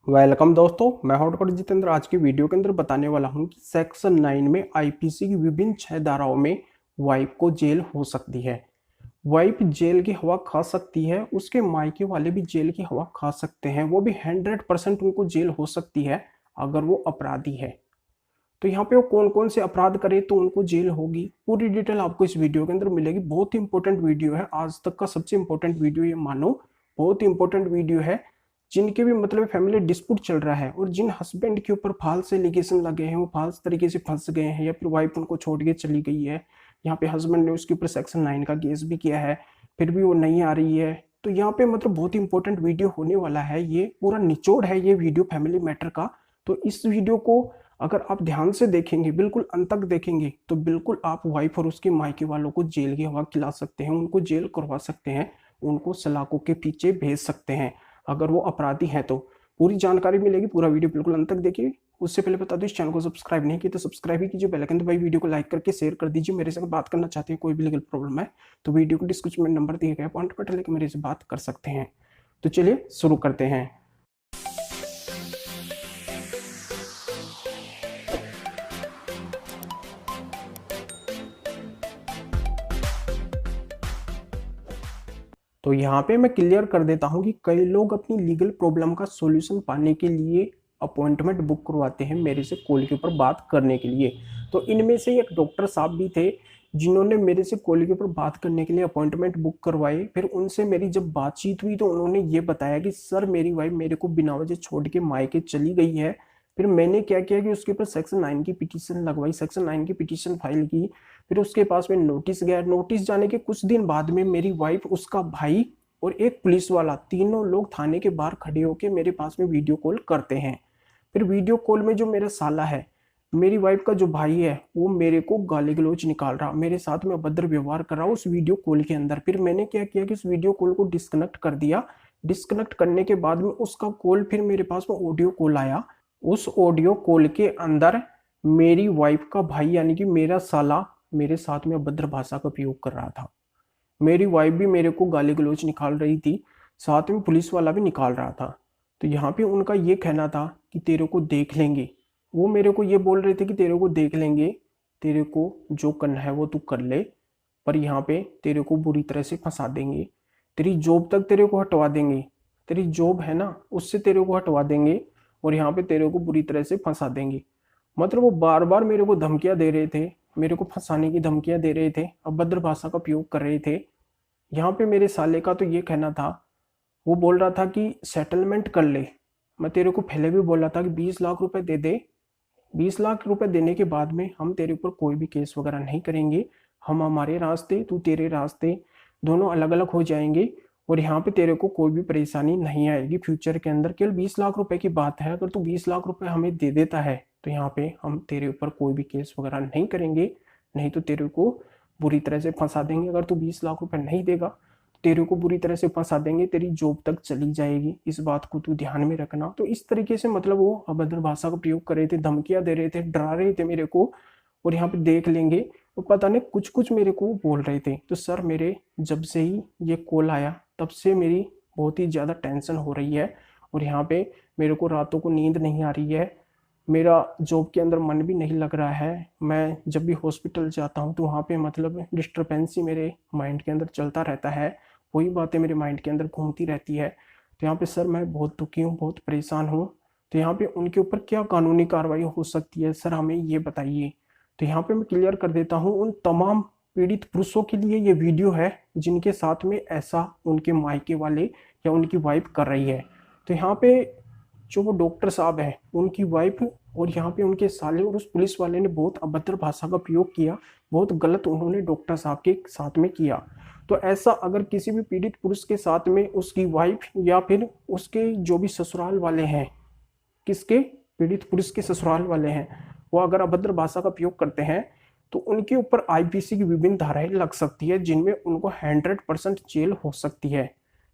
Welcome दोस्तों, मैं हूं डॉक्टर जितेंद्र। आज की वीडियो के अंदर बताने वाला हूं कि सेक्शन 9 में आईपीसी की विभिन्न 6 धाराओं में वाइफ को जेल हो सकती है। वाइफ जेल की हवा खा सकती है, उसके मायके वाले भी जेल की हवा खा सकते हैं, वो भी 100% उनको जेल हो सकती है अगर वो अपराधी है। तो यहाँ पे वो कौन कौन से अपराध करे तो उनको जेल होगी, पूरी डिटेल आपको इस वीडियो के अंदर मिलेगी। बहुत ही इंपॉर्टेंट वीडियो है, आज तक का सबसे इंपॉर्टेंट वीडियो ये मानो, बहुत ही इंपॉर्टेंट वीडियो है। जिनके भी मतलब फैमिली डिस्प्यूट चल रहा है और जिन हस्बैंड के ऊपर फाल्स एलिगेशन लगे हैं, वो फाल्स तरीके से फंस गए हैं या फिर वाइफ उनको छोड़ के चली गई है, यहाँ पे हस्बैंड ने उसके ऊपर सेक्शन 9 का केस भी किया है, फिर भी वो नहीं आ रही है। तो यहाँ पे मतलब बहुत ही इंपॉर्टेंट वीडियो होने वाला है, ये पूरा निचोड़ है ये वीडियो फैमिली मैटर का। तो इस वीडियो को अगर आप ध्यान से देखेंगे, बिल्कुल अंत तक देखेंगे, तो बिल्कुल आप वाइफ और उसके मायके वालों को जेल की हवा खिला सकते हैं, उनको जेल करवा सकते हैं, उनको सलाखों के पीछे भेज सकते हैं अगर वो अपराधी हैं तो। पूरी जानकारी मिलेगी, पूरा वीडियो बिल्कुल अंत तक देखिए। उससे पहले बता दो, इस चैनल को सब्सक्राइब नहीं किया तो सब्सक्राइब ही कीजिए, बेल आइकन दबाइए, वीडियो को लाइक करके शेयर कर दीजिए। मेरे से बात करना चाहते हैं, कोई भी लीगल प्रॉब्लम है तो वीडियो को डिस्क्रिप्शन में नंबर दिए गए अपॉइंटमेंट लेकर मेरे से बात कर सकते हैं। तो चलिए शुरू करते हैं। तो यहाँ पे मैं क्लियर कर देता हूँ कि कई लोग अपनी लीगल प्रॉब्लम का सॉल्यूशन पाने के लिए अपॉइंटमेंट बुक करवाते हैं मेरे से कॉल के ऊपर बात करने के लिए। तो इनमें से एक डॉक्टर साहब भी थे जिन्होंने मेरे से कॉल के ऊपर बात करने के लिए अपॉइंटमेंट बुक करवाए। फिर उनसे मेरी जब बातचीत हुई तो उन्होंने ये बताया कि सर मेरी वाइफ मेरे को बिना वजह छोड़ के मायके चली गई है। फिर मैंने क्या किया कि उसके ऊपर सेक्शन 9 की पिटीशन लगवाई, सेक्शन 9 की पिटीशन फाइल की। फिर उसके पास में नोटिस गया, नोटिस जाने के कुछ दिन बाद में मेरी वाइफ, उसका भाई और एक पुलिस वाला, तीनों लोग थाने के बाहर खड़े होकर मेरे पास में वीडियो कॉल करते हैं। फिर वीडियो कॉल में जो मेरा साला है, मेरी वाइफ का जो भाई है, वो मेरे को गाली गलौज निकाल रहा, मेरे साथ में अभद्र व्यवहार कर रहा उस वीडियो कॉल के अंदर। फिर मैंने क्या किया कि उस वीडियो कॉल को डिस्कनेक्ट कर दिया। डिस्कनेक्ट करने के बाद में उसका कॉल, फिर मेरे पास में ऑडियो कॉल आया। उस ऑडियो कॉल के अंदर मेरी वाइफ का भाई यानी कि मेरा साला मेरे साथ में अभद्र भाषा का प्रयोग कर रहा था। मेरी वाइफ भी मेरे को गाली गलौज निकाल रही थी, साथ में पुलिस वाला भी निकाल रहा था। तो यहाँ पे उनका ये कहना था कि तेरे को देख लेंगे, वो मेरे को ये बोल रहे थे कि तेरे को देख लेंगे, तेरे को जो करना है वो तू कर ले, पर यहाँ पे तेरे को बुरी तरह से फंसा देंगे, तेरी जॉब तक तेरे को हटवा देंगे, तेरी जॉब है ना उससे तेरे को हटवा देंगे और यहाँ पे तेरे को बुरी तरह से फंसा देंगे। मतलब वो बार बार मेरे को धमकियां दे रहे थे, मेरे को फंसाने की धमकियां दे रहे थे, अभद्र भाषा का प्रयोग कर रहे थे। यहाँ पे मेरे साले का तो ये कहना था, वो बोल रहा था कि सेटलमेंट कर ले। मैं तेरे को पहले भी बोला था कि 20 लाख रुपए दे दे, 20 लाख रुपए देने के बाद में हम तेरे ऊपर कोई भी केस वगैरह नहीं करेंगे, हम हमारे रास्ते तू तेरे रास्ते, दोनों अलग अलग हो जाएंगे और यहाँ पे तेरे को कोई भी परेशानी नहीं आएगी फ्यूचर के अंदर। केवल 20 लाख रुपए की बात है, अगर तू 20 लाख रुपए हमें दे देता है तो यहाँ पे हम तेरे ऊपर कोई भी केस वगैरह नहीं करेंगे, नहीं तो तेरे को बुरी तरह से फंसा देंगे। अगर तू 20 लाख रुपए नहीं देगा, तेरे को बुरी तरह से फंसा देंगे, तेरी जॉब तक चली जाएगी, इस बात को तू ध्यान में रखना। तो इस तरीके से मतलब वो अभद्र भाषा का प्रयोग कर रहे थे, धमकियां दे रहे थे, डरा रहे थे मेरे को। और यहाँ पे देख लेंगे, वो पता नहीं कुछ कुछ मेरे को बोल रहे थे। तो सर मेरे जब से ही ये कॉल आया तब से मेरी बहुत ही ज़्यादा टेंशन हो रही है और यहाँ पे मेरे को रातों को नींद नहीं आ रही है, मेरा जॉब के अंदर मन भी नहीं लग रहा है। मैं जब भी हॉस्पिटल जाता हूँ तो वहाँ पे मतलब डिस्टर्बेंसी मेरे माइंड के अंदर चलता रहता है, वही बातें मेरे माइंड के अंदर घूमती रहती है। तो यहाँ पे सर मैं बहुत दुखी हूँ, बहुत परेशान हूँ। तो यहाँ पे उनके ऊपर क्या कानूनी कार्रवाई हो सकती है सर, हमें ये बताइए। तो यहाँ पे मैं क्लियर कर देता हूँ, उन तमाम पीड़ित पुरुषों के लिए ये वीडियो है जिनके साथ में ऐसा उनके मायके वाले या उनकी वाइफ कर रही है। तो यहाँ पे जो वो डॉक्टर साहब है, उनकी वाइफ और यहाँ पे उनके साले और उस पुलिस वाले ने बहुत अभद्र भाषा का प्रयोग किया, बहुत गलत उन्होंने डॉक्टर साहब के साथ में किया। तो ऐसा अगर किसी भी पीड़ित पुरुष के साथ में उसकी वाइफ या फिर उसके जो भी ससुराल वाले हैं, किसके, पीड़ित पुरुष के ससुराल वाले हैं, वो अगर अभद्र भाषा का प्रयोग करते हैं तो उनके ऊपर आईपीसी की विभिन्न धाराएं लग सकती है जिनमें उनको 100% जेल हो सकती है।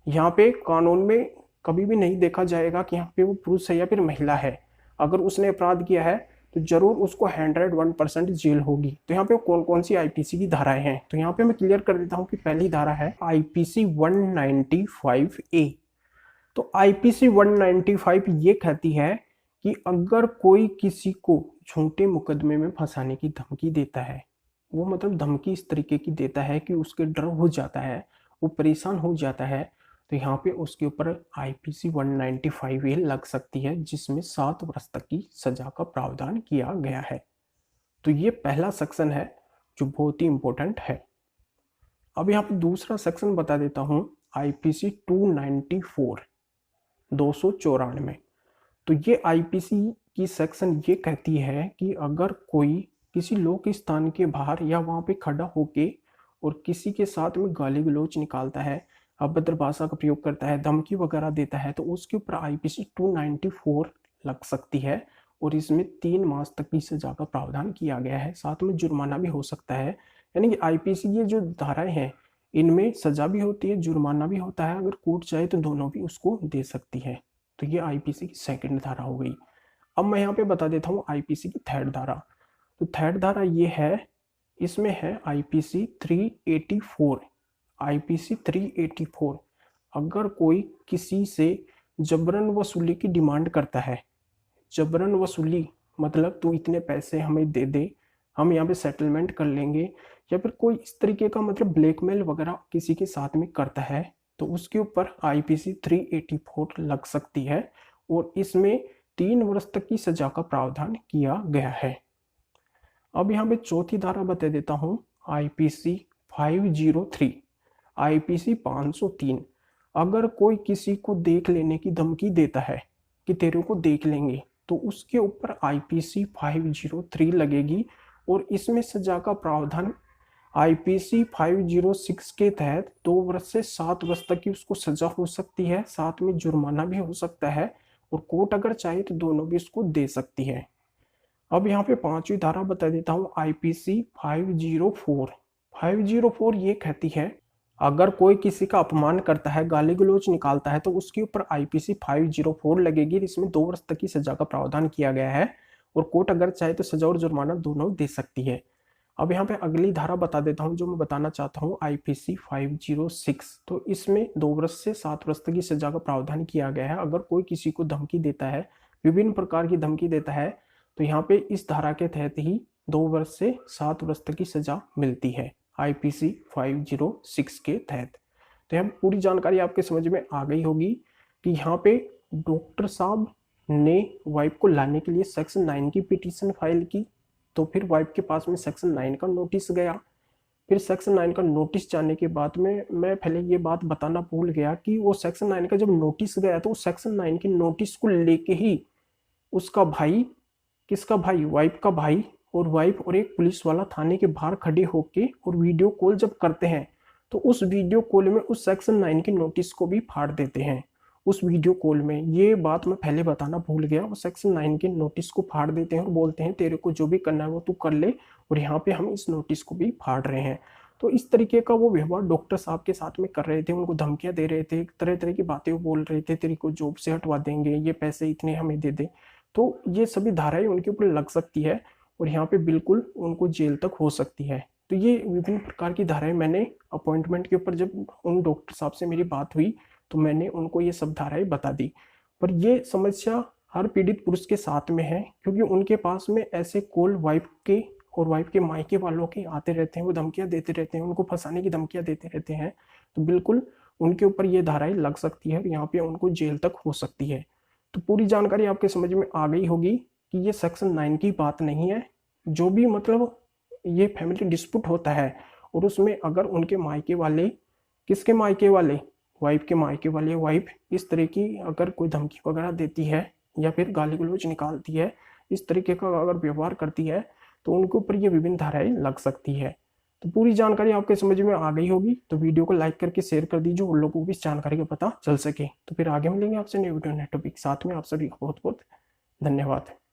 यहाँ पे कानून में कभी भी नहीं देखा जाएगा कि यहाँ पे वो पुरुष है या फिर महिला है, अगर उसने अपराध किया है तो जरूर उसको 101% जेल होगी। तो यहाँ पे कौन कौन सी आईपीसी की धाराएं हैं, तो यहाँ पे मैं क्लियर कर देता हूँ कि पहली धारा है आईपीसी 195A। तो आईपीसी 195 ये कहती है कि अगर कोई किसी को झूठे मुकदमे में फंसाने की धमकी देता है, वो मतलब धमकी इस तरीके की देता है कि उसके डर हो जाता है, वो परेशान हो जाता है, तो यहाँ पे उसके ऊपर आईपीसी 195 ये लग सकती है, जिसमें 7 वर्ष तक की सजा का प्रावधान किया गया है। तो ये पहला सेक्शन है जो बहुत ही इंपॉर्टेंट है। अब यहाँ पे दूसरा सेक्शन बता देता हूँ, आईपीसी 294 294। तो ये आईपीसी की सेक्शन ये कहती है कि अगर कोई किसी लोक स्थान के बाहर या वहाँ पे खड़ा होके और किसी के साथ में गाली गलौज निकालता है, अभद्र भाषा का प्रयोग करता है, धमकी वगैरह देता है, तो उसके ऊपर आईपीसी 294 लग सकती है और इसमें 3 मास तक की सजा का प्रावधान किया गया है, साथ में जुर्माना भी हो सकता है। यानी कि आईपीसी ये जो धाराएं हैं इनमें सजा भी होती है, जुर्माना भी होता है, अगर कोर्ट चाहे तो दोनों भी उसको दे सकती है। तो ये आईपीसी की सेकंड धारा हो गई। अब मैं यहाँ पे बता देता हूँ आईपीसी की थर्ड धारा। तो थर्ड धारा ये है, इसमें है आईपीसी 384। आईपीसी 384, अगर कोई किसी से जबरन वसूली की डिमांड करता है, जबरन वसूली मतलब तू इतने पैसे हमें दे दे, हम यहाँ पे सेटलमेंट कर लेंगे, या फिर कोई इस तरीके का मतलब ब्लैकमेल वगैरह किसी के साथ में करता है, तो उसके ऊपर आईपीसी 384 लग सकती है और इसमें 3 वर्ष तक की सजा का प्रावधान किया गया है। अब यहाँ पे चौथी धारा बता देता हूँ, आईपीसी 503, आईपीसी 503। अगर कोई किसी को देख लेने की धमकी देता है कि तेरे को देख लेंगे, तो उसके ऊपर आईपीसी 503 लगेगी और इसमें सजा का प्रावधान आईपीसी 506 के तहत 2 वर्ष से 7 वर्ष तक की उसको सजा हो सकती है, साथ में जुर्माना भी हो सकता है और कोर्ट अगर चाहे तो दोनों भी उसको दे सकती है। अब यहाँ पे पांचवी धारा बता देता हूँ, आईपीसी 504। 504 ये कहती है, अगर कोई किसी का अपमान करता है, गाली गलौज निकालता है, तो उसके ऊपर आईपीसी 504 लगेगी। इसमें 2 वर्ष तक की सजा का प्रावधान किया गया है और कोर्ट अगर चाहे तो सजा और जुर्माना दोनों दे सकती है। अब यहाँ पे अगली धारा बता देता हूँ जो मैं बताना चाहता हूँ, आईपीसी 506। तो इसमें 2 वर्ष से 7 वर्ष तक की सजा का प्रावधान किया गया है। अगर कोई किसी को धमकी देता है, विभिन्न प्रकार की धमकी देता है, तो यहाँ पे इस धारा के तहत ही 2 वर्ष से 7 वर्ष तक की सजा मिलती है आईपीसी 506 के तहत। तो यहाँ पूरी जानकारी आपके समझ में आ गई होगी कि यहाँ पे डॉक्टर साहब ने वाइफ को लाने के लिए सेक्शन 9 की पिटीशन फाइल की, तो फिर वाइफ के पास में सेक्शन 9 का नोटिस गया। फिर सेक्शन 9 का नोटिस जाने के बाद में मैं पहले ये बात बताना भूल गया कि वो सेक्शन 9 का जब नोटिस गया तो सेक्शन 9 की नोटिस को लेके ही उसका भाई, किसका भाई, वाइफ का भाई, और वाइफ और एक पुलिस वाला थाने के बाहर खड़े होके और वीडियो कॉल जब करते हैं, तो उस वीडियो कॉल में उस सेक्शन 9 की नोटिस को भी फाड़ देते हैं। उस वीडियो कॉल में, ये बात मैं पहले बताना भूल गया, वो सेक्शन 9 के नोटिस को फाड़ देते हैं और बोलते हैं तेरे को जो भी करना है वो तू कर ले, और यहाँ पे हम इस नोटिस को भी फाड़ रहे हैं। तो इस तरीके का वो व्यवहार डॉक्टर साहब के साथ में कर रहे थे, उनको धमकियां दे रहे थे, तरह तरह की बातें वो बोल रहे थे, तेरी को जॉब से हटवा देंगे, ये पैसे इतने हमें दे दे। तो ये सभी धाराएं उनके ऊपर लग सकती है और यहाँ पे बिल्कुल उनको जेल तक हो सकती है। तो ये विभिन्न प्रकार की धाराएं मैंने अपॉइंटमेंट के ऊपर जब उन डॉक्टर साहब से मेरी बात हुई तो मैंने उनको ये सब धाराएं बता दी। पर ये समस्या हर पीड़ित पुरुष के साथ में है, क्योंकि उनके पास में ऐसे कॉल वाइफ के और वाइफ के मायके वालों के आते रहते हैं, वो धमकियां देते रहते हैं, उनको फंसाने की धमकियां देते रहते हैं। तो बिल्कुल उनके ऊपर ये धाराएं लग सकती है और यहाँ पे उनको जेल तक हो सकती है। तो पूरी जानकारी आपके समझ में आ गई होगी कि ये सेक्शन 9 की बात नहीं है। जो भी मतलब ये फैमिली डिस्प्यूट होता है और उसमें अगर उनके मायके वाले, किसके मायके वाले, वाइफ के मायके वाले, वाइफ इस तरह की अगर कोई धमकी वगैरह देती है या फिर गाली गलौज निकालती है, इस तरीके का अगर व्यवहार करती है, तो उनके ऊपर ये विभिन्न धाराएं लग सकती है। तो पूरी जानकारी आपके समझ में आ गई होगी। तो वीडियो को लाइक करके शेयर कर दीजिए, उन लोगों को भी इस जानकारी का पता चल सके। तो फिर आगे मिलेंगे आपसे नए वीडियो नए टॉपिक साथ में। आप सभी को बहुत बहुत धन्यवाद।